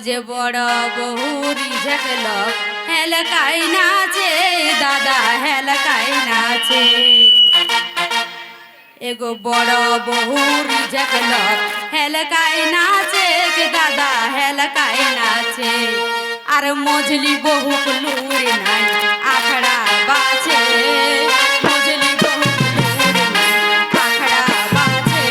যে বড় বহুরি ঝকল হেলকাই নাচে দাদা হেলকাই নাচে एगो बड़ बहुरी जगल हेलकाई नाचे के दादा हेलकाई नाचे अरे मोजली बहु लूर नहीं आखड़ा बाचे मोजली बहु लूर नहीं आखड़ा बाचे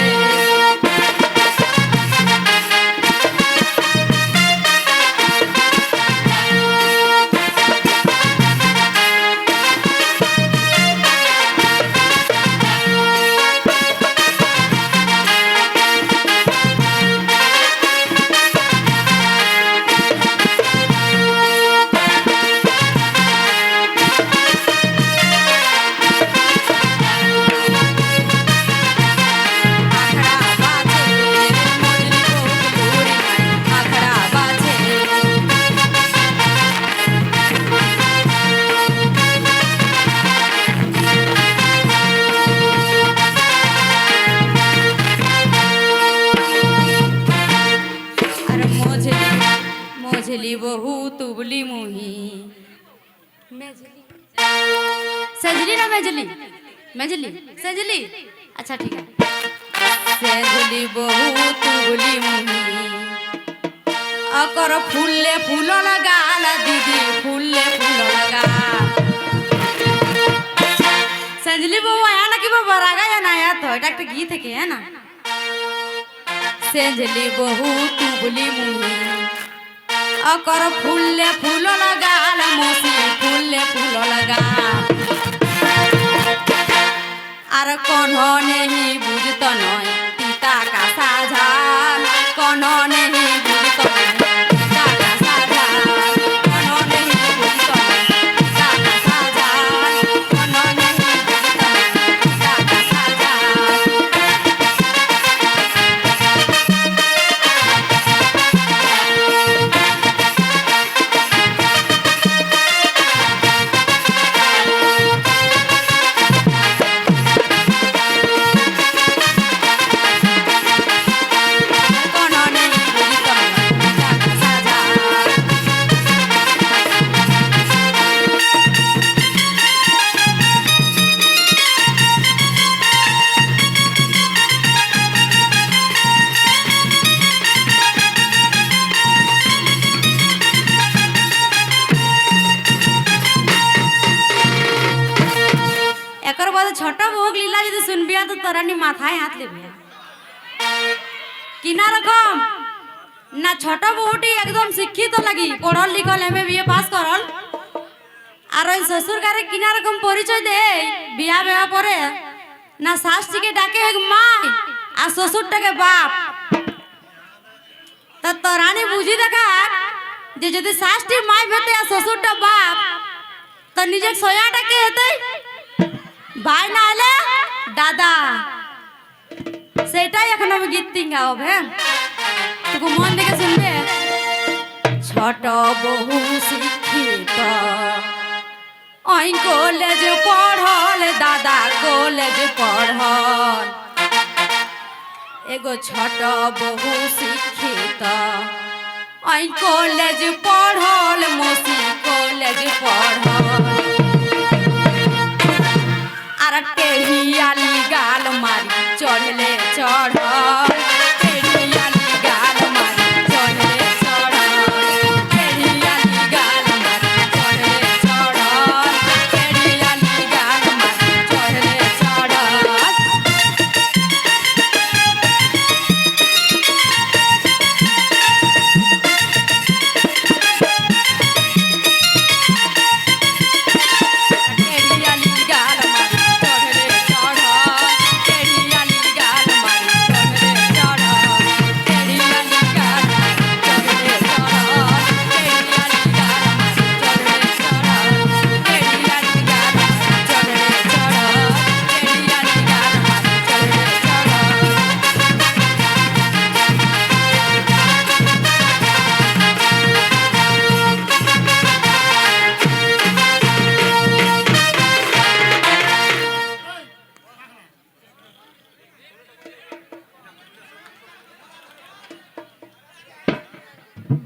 मेझली बहु तुबली मुही सजली ना मेझली मेझली सजली अच्छा ठीक है सजली बहु तुबली मुही अकर फूले फूल लगा दीदी फूले फूल लगा सजली बहु आया ना कि बाबा रागा या ना आया तो এটা একটা गीत है क्या है ना सजली बहु तुबली मुही अकर फूले फूल लगा मोसी फूले फूल लगा आर कौनो नहीं बुझतो नय पिता का साझाल कौनो नहीं बुझतो नय पिता का साझाल कौनो नहीं बुझतो नय पिता का साझाल कौनो नहीं बुझतो नय पिता का साझाल छोटा भोग लीला यदि सुनबिया तो तोरानी माथाय हाथ लेबे किना रकम ना छोटा बहुटी एकदम शिक्षित तो लगी पढ़ल लिखल एमए पास करल আর ওই শ্বশুর গারে কিনা রকম পরিচয় দে বিয়া বেয়া পরে না শাশুড়িকে ডাকে এক মা আর শ্বশুরটাকে বাপ তা তরানি বুঝি দেখা যে যদি শাশুড়ি মা বেতে আর শ্বশুরটা বাপ তো নিজে সয়াটাকে হেতে ভাই না হলে দাদা সেটাই এখন আমি গীত গাওবে তুই মন থেকে শুনবে ছোট বহু শিক্ষিত ওই কলেজ পড়ল দাদা কলেজ পড়ল এগো ছোট বহু শিক্ষিত ওই কলেজ পড়ল মোসি কলেজ পড়ল আর টেহিয়ালি গাল মারি চড়লে